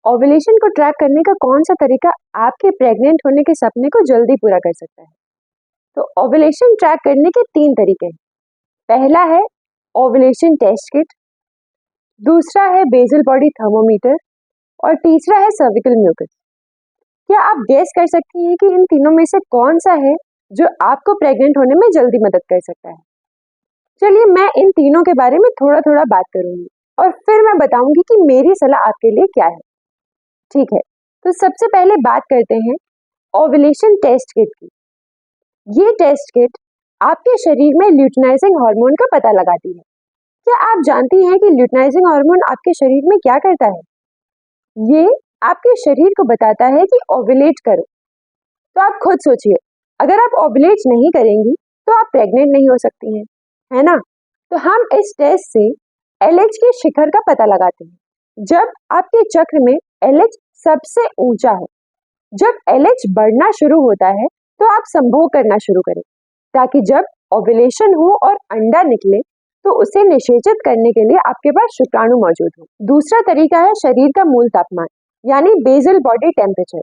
Ovulation को track करने का कौन सा तरीका आपके प्रेग्नेंट होने के सपने को जल्दी पूरा कर सकता है? तो ओव्यूलेशन ट्रैक करने के 3 तरीके हैं। पहला है ओव्यूलेशन टेस्ट किट, दूसरा है बेसल बॉडी थर्मोमीटर और तीसरा है सर्विकल म्यूकस। क्या आप गेस कर सकती हैं कि इन तीनों में से कौन सा है जो आपको प्रेग्नेंट होने में जल्दी मदद कर सकता है? चलिए मैं इन तीनों के बारे में थोड़ा थोड़ा बात करूंगी और फिर मैं बताऊंगी कि मेरी सलाह आपके लिए क्या है। ठीक है, तो सबसे पहले बात करते हैं ओव्यूलेशन टेस्ट किट की। ये टेस्ट किट आपके शरीर में ल्यूटिनाइजिंग हार्मोन का पता लगाती है। क्या आप जानती हैं कि ल्यूटिनाइजिंग हार्मोन आपके शरीर में क्या करता है? ये आपके शरीर को बताता है कि ओव्यूलेट करो। तो आप खुद सोचिए, अगर आप ओव्यूलेट नहीं करेंगी तो आप प्रेग्नेंट नहीं हो सकती हैं, है ना? तो हम इस टेस्ट से LH के शिखर का पता लगाते हैं। जब आपके चक्र में LH सबसे ऊंचा हो, जब LH बढ़ना शुरू होता है तो आप संभोग करना शुरू करें, ताकि जब ओव्यूलेशन हो और अंडा निकले तो उसे निषेचित करने के लिए आपके पास शुक्राणु मौजूद हो। दूसरा तरीका है शरीर का मूल तापमान, यानी बेसल बॉडी टेम्परेचर।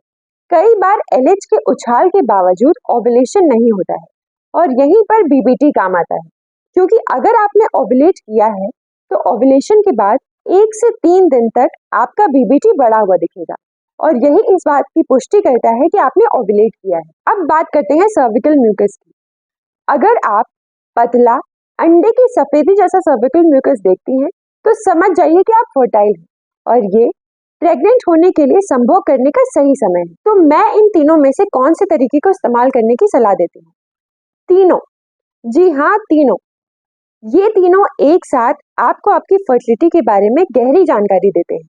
कई बार LH के उछाल के बावजूद ओव्यूलेशन नहीं होता है और यहीं पर BBT काम आता है, क्योंकि अगर आपने ओव्यूलेट किया है तो ओव्यूलेशन के बाद 1 से 3 दिन तक आपका BBT बढ़ा हुआ दिखेगा और यही इस बात की पुष्टि करता है कि आपने ओव्यूलेट किया है। अब बात करते हैं सर्विकल म्यूकस की। अगर आप पतला अंडे की सफेदी जैसा सर्विकल म्यूकस देखती हैं तो समझ जाइए कि आप फर्टाइल हैं और ये प्रेग्नेंट होने के लिए संभोग करने का सही समय है। तो मैं इन तीनों में से कौन से तरीके को इस्तेमाल करने की सलाह देती हूँ? तीनों, जी हाँ तीनों। ये तीनों एक साथ आपको आपकी फर्टिलिटी के बारे में गहरी जानकारी देते हैं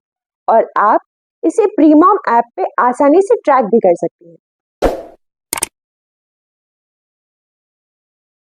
और आप इसे प्रीमॉम ऐप पे आसानी से ट्रैक भी कर सकती हैं।